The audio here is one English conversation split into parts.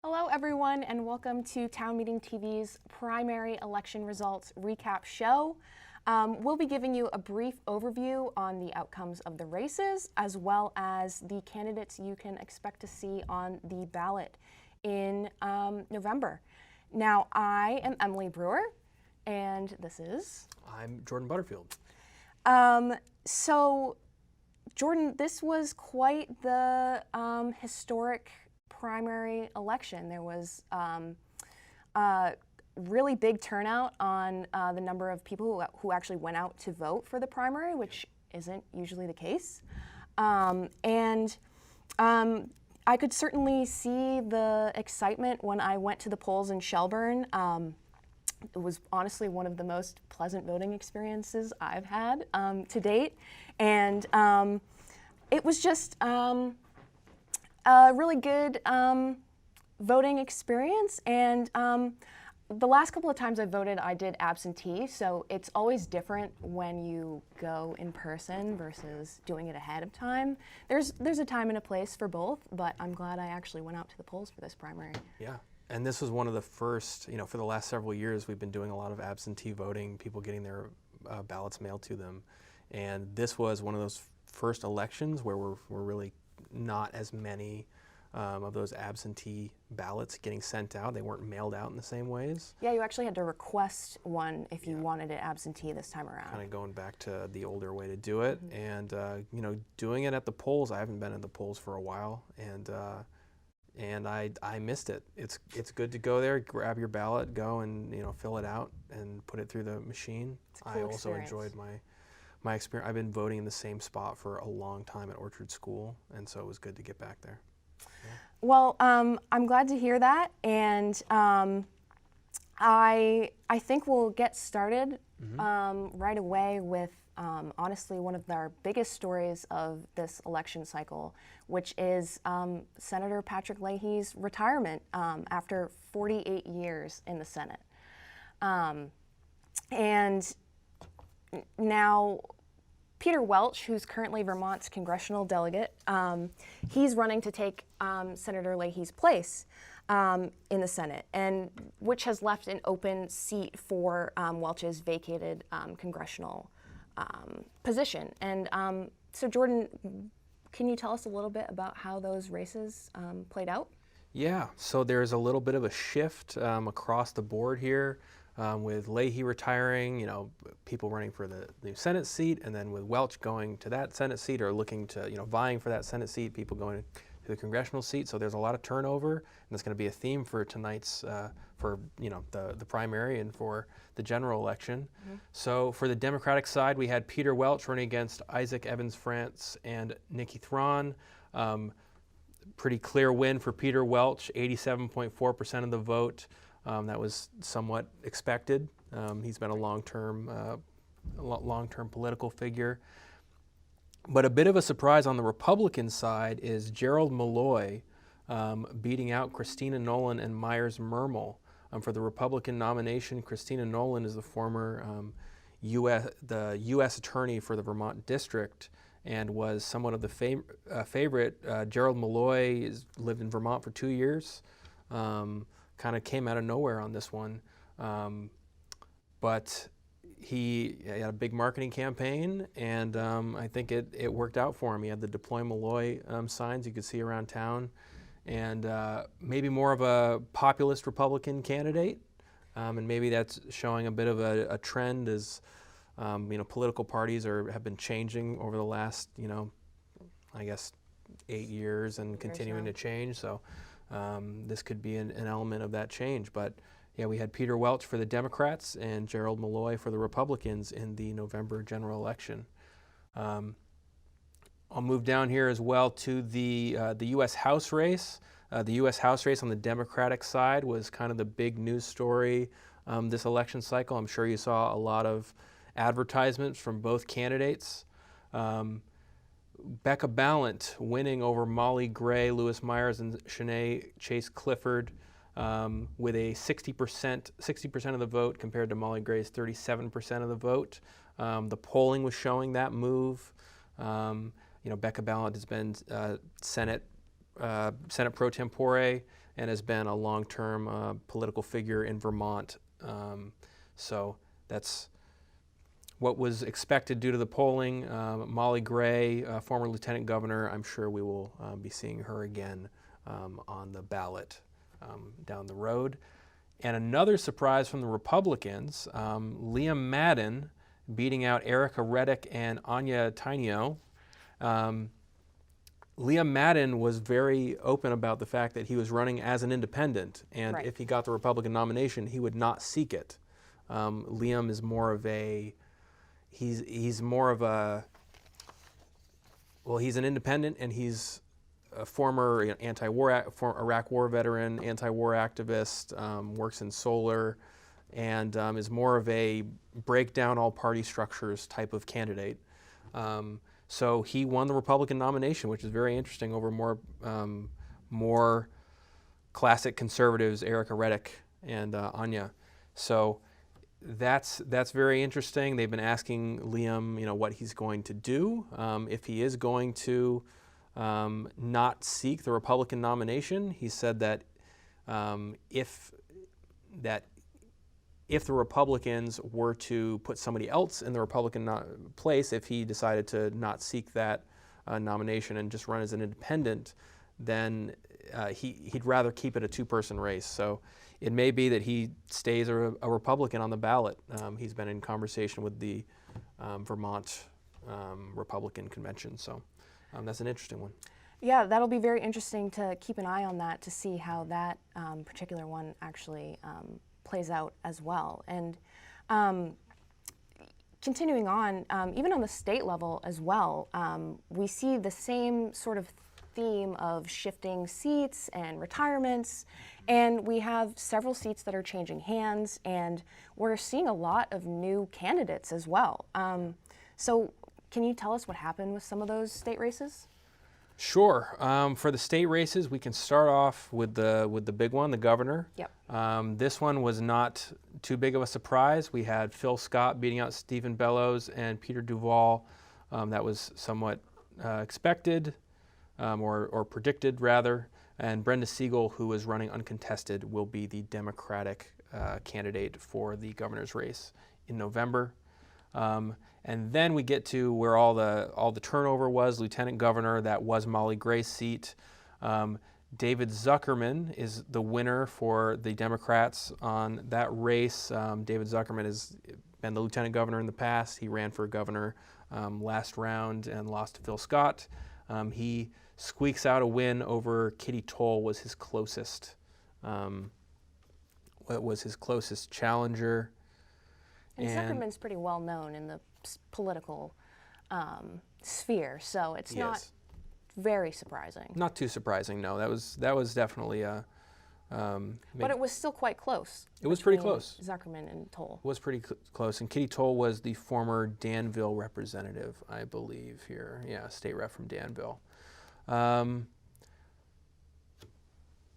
Hello everyone and welcome to Town Meeting TV's primary election results recap show. We'll be giving you a brief overview on the outcomes of the races as well as the candidates you can expect to see on the ballot in November. Now I am Emily Brewer and this is... I'm Jordan Butterfield. So Jordan, this was quite the historic primary election. There was really big turnout on the number of people who actually went out to vote for the primary, which isn't usually the case. I could certainly see the excitement when I went to the polls in Shelburne. It was honestly one of the most pleasant voting experiences I've had to date. And it was just a really good voting experience, and the last couple of times I voted I did absentee, so it's always different when you go in person versus doing it ahead of time. There's a time and a place for both, but I'm glad I actually went out to the polls for this primary. Yeah, and this was one of the first, for the last several years we've been doing a lot of absentee voting, people getting their ballots mailed to them, and this was one of those first elections where we're really not as many of those absentee ballots getting sent out. They weren't mailed out in the same ways. Yeah, you actually had to request one if you wanted it absentee this time around. Kind of going back to the older way to do it. And doing it at the polls, I haven't been at the polls for a while, and I missed it. It's good to go there, grab your ballot, go and fill it out and put it through the machine. It's a cool I also experience. enjoyed my experience. I've been voting in the same spot for a long time at Orchard School, and so it was good to get back there. Yeah. Well, I'm glad to hear that, and I think we'll get started right away with honestly one of our biggest stories of this election cycle, which is Senator Patrick Leahy's retirement after 48 years in the Senate. And now, Peter Welch, who's currently Vermont's congressional delegate, he's running to take Senator Leahy's place in the Senate, and which has left an open seat for Welch's vacated congressional position. And so, Jordan, can you tell us a little bit about how those races played out? Yeah, so there's a little bit of a shift across the board here. With Leahy retiring, people running for the new Senate seat, and then with Welch going to that Senate seat or looking to, vying for that Senate seat, people going to the congressional seat. So there's a lot of turnover, and that's going to be a theme for tonight's, the primary and for the general election. So for the Democratic side, we had Peter Welch running against Isaac Evans France and Nikki Thron. Pretty clear win for Peter Welch, 87.4% of the vote. That was somewhat expected. He's been a long-term political figure. But a bit of a surprise on the Republican side is Gerald Malloy beating out Christina Nolan and Myers Murmel. For the Republican nomination, Christina Nolan is the former U.S. attorney for the Vermont district and was somewhat of the favorite. Gerald Malloy lived in Vermont for 2 years. Kind of came out of nowhere on this one, but he had a big marketing campaign, and I think it worked out for him. He had the Deploy Malloy signs you could see around town, and maybe more of a populist Republican candidate, and maybe that's showing a bit of a trend as political parties have been changing over the last I guess 8 years and continuing to change. So. This could be an element of that change. But yeah, we had Peter Welch for the Democrats and Gerald Malloy for the Republicans in the November general election. I'll move down here as well to the U.S. House race. The U.S. House race on the Democratic side was kind of the big news story this election cycle. I'm sure you saw a lot of advertisements from both candidates. Becca Balint winning over Molly Gray, Lewis Myers, and Shanae Chase Clifford with a 60% of the vote compared to Molly Gray's 37% of the vote. The polling was showing that move. Becca Balint has been Senate pro tempore and has been a long-term political figure in Vermont. So that's what was expected due to the polling. Molly Gray, former lieutenant governor, I'm sure we will be seeing her again on the ballot down the road. And another surprise from the Republicans, Liam Madden beating out Erica Reddick and Anya Tainio. Liam Madden was very open about the fact that he was running as an independent, and Right. if he got the Republican nomination, he would not seek it. Liam is more of a, he's more of a, well, he's an independent, and he's a former anti-war, Iraq War veteran, anti-war activist, works in solar, and is more of a break down all party structures type of candidate. So he won the Republican nomination, which is very interesting, over more classic conservatives, Erica Reddick and Anya. So that's very interesting. They've been asking Liam, what he's going to do if he is going to not seek the Republican nomination. He said that if the Republicans were to put somebody else in the Republican place, if he decided to not seek that nomination and just run as an independent, then he'd rather keep it a two-person race. So it may be that he stays a Republican on the ballot. He's been in conversation with the Vermont Republican Convention. So that's an interesting one. Yeah, that'll be very interesting to keep an eye on that to see how that particular one actually plays out as well. And continuing on, even on the state level as well, we see the same sort of theme of shifting seats and retirements, and we have several seats that are changing hands, and we're seeing a lot of new candidates as well. So can you tell us what happened with some of those state races? Sure. For the state races, we can start off with the big one, the governor. Yep. This one was not too big of a surprise. We had Phil Scott beating out Stephen Bellows and Peter Duval. That was somewhat expected, or predicted rather. And Brenda Siegel, who is running uncontested, will be the Democratic candidate for the governor's race in November. And then we get to where all the turnover was. Lieutenant governor, that was Molly Gray's seat. David Zuckerman is the winner for the Democrats on that race. David Zuckerman has been the lieutenant governor in the past. He ran for governor last round and lost to Phil Scott. He squeaks out a win over Kitty Toll, was his closest challenger. And Zuckerman's pretty well known in the political sphere, so it's not very surprising. Not too surprising, no. That was definitely a. But it was still quite close. It was pretty close. Zuckerman and Toll. It was pretty close, and Kitty Toll was the former Danville representative, I believe. Here, yeah, state rep from Danville.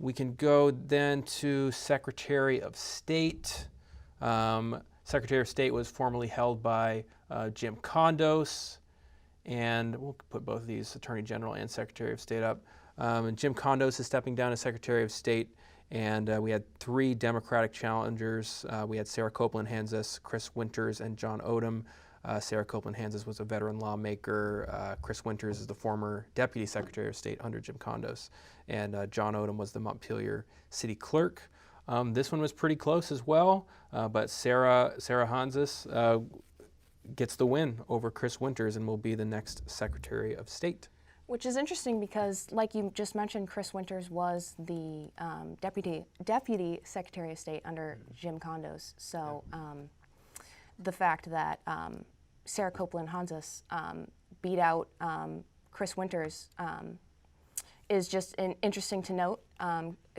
We can go then to Secretary of State. Secretary of State was formerly held by Jim Condos, and we'll put both of these, Attorney General and Secretary of State up. And Jim Condos is stepping down as Secretary of State, and we had three Democratic challengers. We had Sarah Copeland-Hanzas, Chris Winters, and John Odom. Sarah Copeland-Hanzas was a veteran lawmaker. Chris Winters is the former Deputy Secretary of State under Jim Condos, and John Odom was the Montpelier City Clerk. This one was pretty close as well, but Sarah Hanzas gets the win over Chris Winters and will be the next Secretary of State. Which is interesting because, like you just mentioned, Chris Winters was the Deputy Secretary of State under Jim Condos. So the fact that Sarah Copeland-Hanzas beat out Chris Winters is just interesting to note,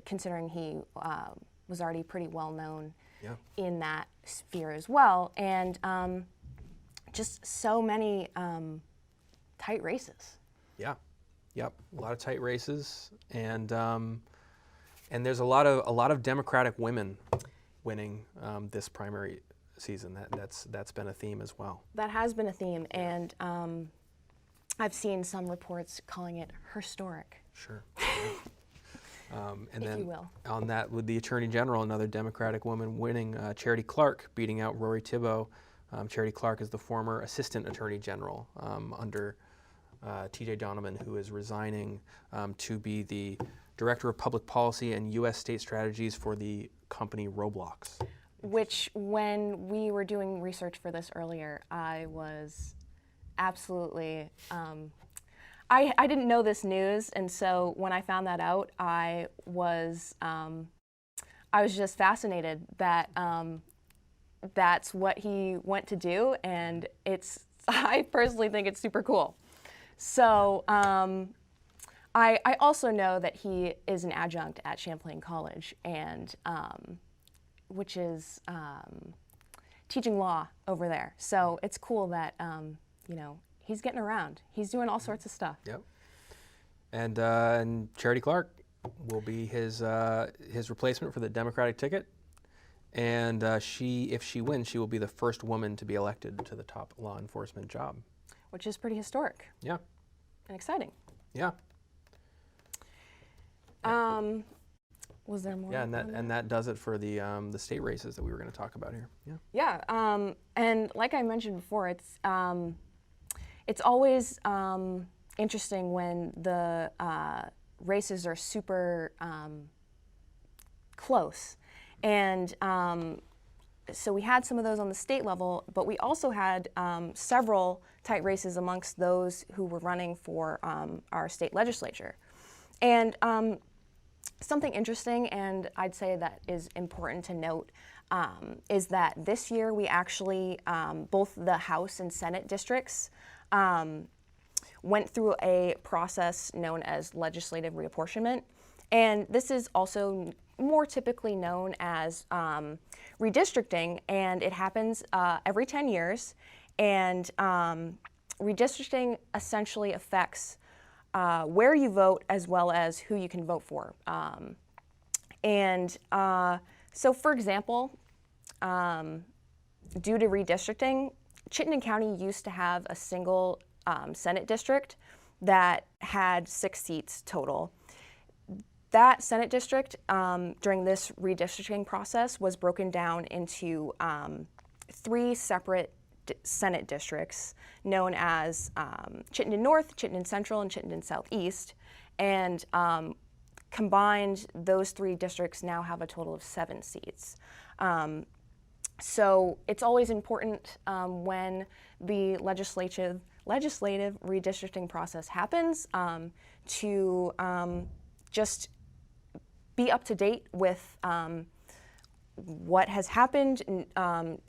considering he was already pretty well known in that sphere as well, and just so many tight races. Yeah, yep, a lot of tight races, and there's a lot of Democratic women winning this primary season. That's been a theme as well. That has been a theme, and I've seen some reports calling it historic. Sure. And If then you will. on that, with the Attorney General, another Democratic woman winning, Charity Clark beating out Rory Thibault. Charity Clark is the former Assistant Attorney General under T.J. Donovan, who is resigning to be the Director of Public Policy and U.S. State Strategies for the company Roblox. Which, when we were doing research for this earlier, I was absolutely, I didn't know this news, and so when I found that out, I was just fascinated that that's what he went to do, and I personally think it's super cool. So I also know that he is an adjunct at Champlain College, and which is teaching law over there. So it's cool that he's getting around. He's doing all sorts of stuff. Yep. And Charity Clark will be his replacement for the Democratic ticket. And if she wins, she will be the first woman to be elected to the top law enforcement job. Which is pretty historic. Yeah. And exciting. Yeah. Was there more? Yeah, and that does it for the state races that we were going to talk about here. Yeah. Yeah, and like I mentioned before, it's always interesting when the races are super close, and so we had some of those on the state level, but we also had several tight races amongst those who were running for our state legislature, and something interesting, and I'd say that is important to note, is that this year we actually, both the House and Senate districts went through a process known as legislative reapportionment. And this is also more typically known as redistricting, and it happens every 10 years. And redistricting essentially affects where you vote as well as who you can vote for. So for example, due to redistricting, Chittenden County used to have a single Senate district that had 6 seats total. That Senate district during this redistricting process was broken down into 3 separate Senate districts known as Chittenden North, Chittenden Central, and Chittenden Southeast. And combined, those 3 districts now have a total of 7 seats. So it's always important when the legislative redistricting process happens to just be up to date with what has happened.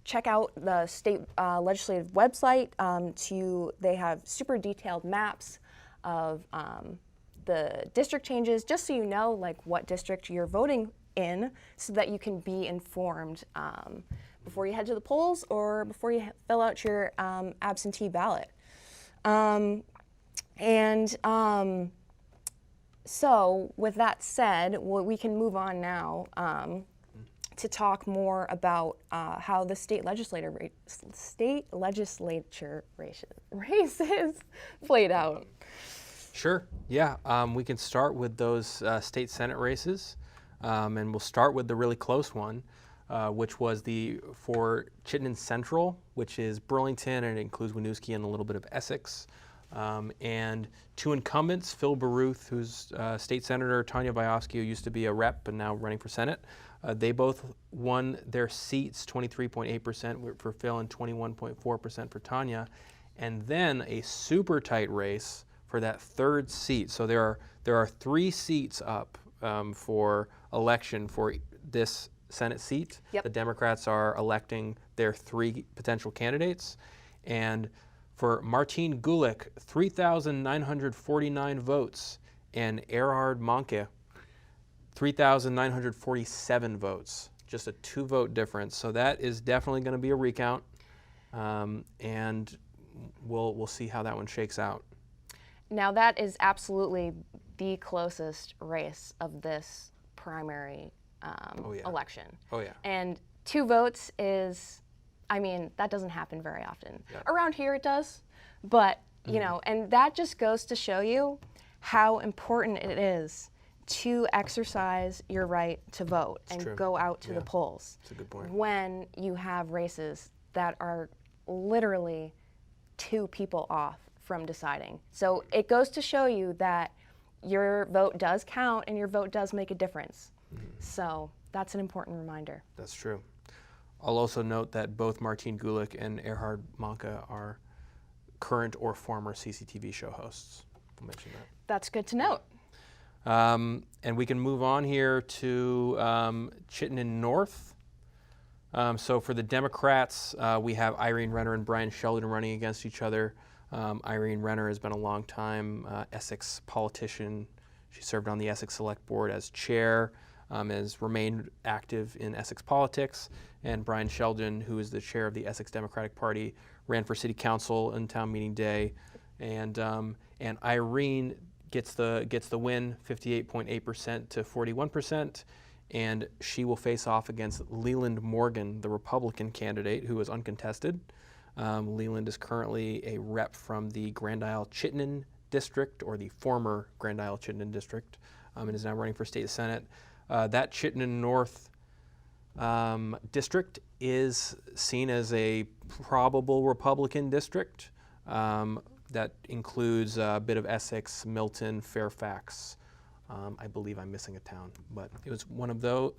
Check out the state legislative website. They have super detailed maps of the district changes, just so you know like what district you're voting in, so that you can be informed before you head to the polls or before you fill out your absentee ballot. So with that said, we can move on now to talk more about how the state legislature races played out. Sure. Yeah. We can start with those state Senate races, and we'll start with the really close one, which was for Chittenden Central, which is Burlington, and it includes Winooski and a little bit of Essex. And 2 incumbents, Phil Baruth, who's state senator, Tanya Vyofsky, who used to be a rep and now running for Senate. They both won their seats, 23.8% for Phil and 21.4% for Tanya. And then a super tight race for that 3rd seat. So there are 3 seats up for election for this Senate seat. Yep. The Democrats are electing their 3 potential candidates. And for Martine Gulick, 3,949 votes, and Erhard Manke, 3,947 votes. Just a 2-vote difference. So that is definitely going to be a recount, and we'll see how that one shakes out. Now that is absolutely the closest race of this primary election. Oh yeah. And 2 votes is, I mean, that doesn't happen very often. Yeah. Around here it does, but you know, and that just goes to show you how important it is to exercise your right to vote and true. go out to Yeah. the polls. That's a good point. When you have races that are literally 2 people off from deciding. So it goes to show you that your vote does count and your vote does make a difference. So that's an important reminder. That's true. I'll also note that both Martine Gulick and Erhard Manka are current or former CCTV show hosts. I'll mention that. That's good to note. And we can move on here to Chittenden North. So for the Democrats, we have Irene Renner and Brian Sheldon running against each other. Irene Renner has been a long-time Essex politician. She served on the Essex Select Board as chair, has remained active in Essex politics. And Brian Sheldon, who is the chair of the Essex Democratic Party, ran for city council on town meeting day. And Irene gets the win, 58.8% to 41%. And she will face off against Leland Morgan, the Republican candidate, who is uncontested. Leland is currently a rep from the Grand Isle Chittenden district, or the former Grand Isle Chittenden district, and is now running for state senate. That Chittenden North district is seen as a probable Republican district. That includes a bit of Essex, Milton, Fairfax. I believe I'm missing a town, but it was one of those,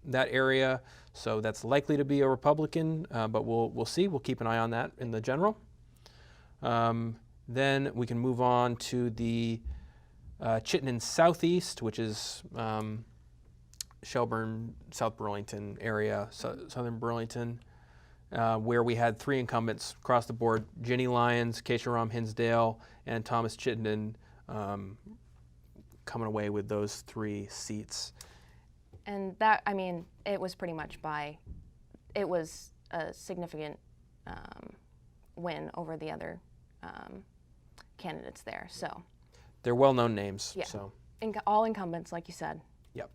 that area. So that's likely to be a Republican, but we'll see. We'll keep an eye on that in the general. Then we can move on to the Chittenden Southeast, which is Shelburne, South Burlington area, Southern Burlington, where we had 3 incumbents across the board: Ginny Lyons, Keisha Ram Hinsdale, and Thomas Chittenden, coming away with those 3 seats. And that, I mean, it was pretty much it was a significant win over the other candidates there. So They're well-known names. Yeah. So. all incumbents, like you said. Yep.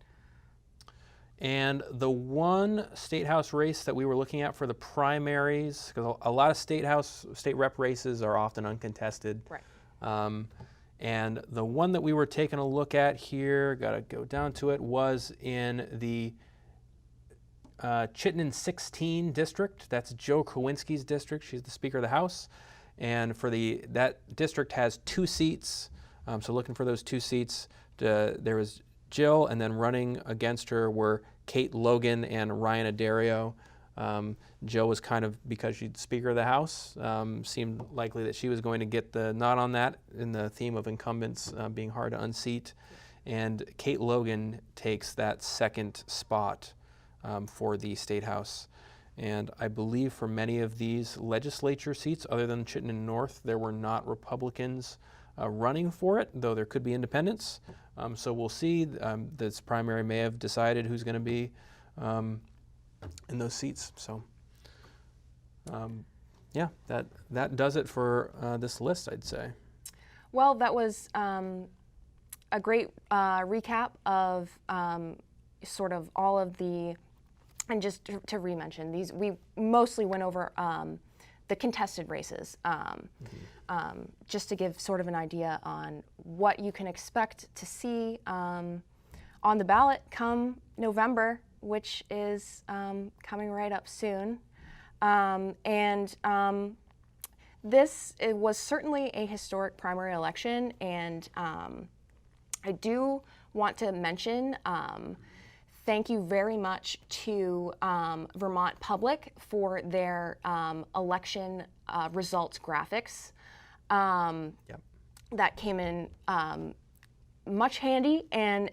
And the one state house race that we were looking at for the primaries, because a lot of state rep races are often uncontested. Right. And the one that we were taking a look at here, got to go down to it, was in the Chittenden 16 district. That's Joe Kowinski's district. She's the Speaker of the House. And for that district has 2 seats. So looking for those 2 seats, there was Jill, and then running against her were Kate Logan and Ryan Adario. Jill was kind of, because she's Speaker of the House, seemed likely that she was going to get the nod on that, in the theme of incumbents being hard to unseat. And Kate Logan takes that 2nd spot for the State House. And I believe for many of these legislature seats, other than Chittenden North, there were not Republicans running for it, though there could be independents. So we'll see. This primary may have decided who's going to be in those seats. So yeah, that does it for this list, I'd say. Well, that was a great recap of sort of all of the, and just to re-mention, these, we mostly went over the contested races, just to give sort of an idea on what you can expect to see on the ballot come November, which is coming right up soon. This was certainly a historic primary election, and I do want to mention thank you very much to Vermont Public for their election results graphics. Yep. That came in much handy and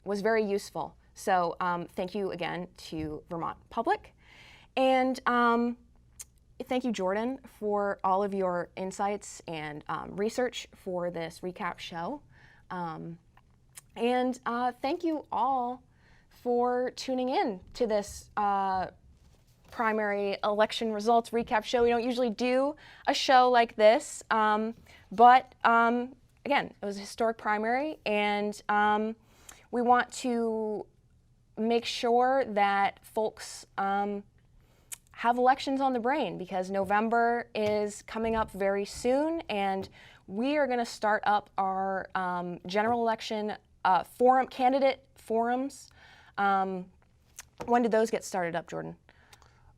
was very useful. So thank you again to Vermont Public. And thank you, Jordan, for all of your insights and research for this recap show. And thank you all for tuning in to this primary election results recap show. We don't usually do a show like this, but again, it was a historic primary, and we want to make sure that folks have elections on the brain, because November is coming up very soon, and we are going to start up our general election candidate forums. When did those get started up, Jordan?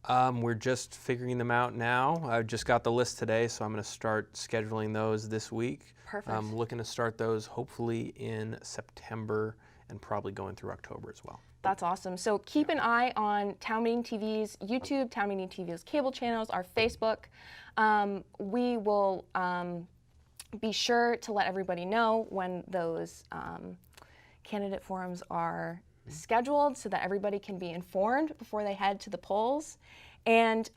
We're just figuring them out now. I just got the list today, so I'm going to start scheduling those this week. Perfect. I'm looking to start those hopefully in September and probably going through October as well. That's awesome. So keep an eye on Town Meeting TV's YouTube, Town Meeting TV's cable channels, our Facebook. We will be sure to let everybody know when those candidate forums are scheduled so that everybody can be informed before they head to the polls. And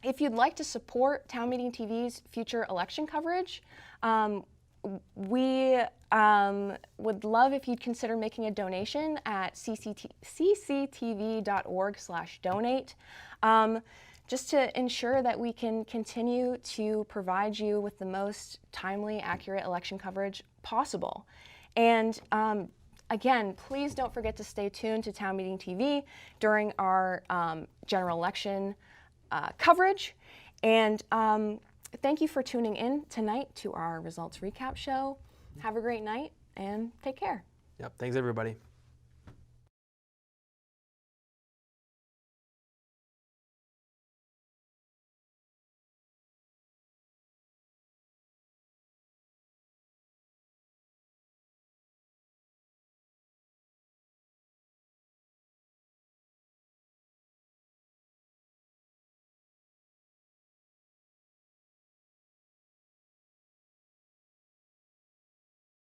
if you'd like to support Town Meeting TV's future election coverage, we would love if you'd consider making a donation at cctv.org/donate, just to ensure that we can continue to provide you with the most timely, accurate election coverage possible. And again, please don't forget to stay tuned to Town Meeting TV during our general election coverage. And thank you for tuning in tonight to our results recap show. Have a great night and take care. Yep. Thanks, everybody.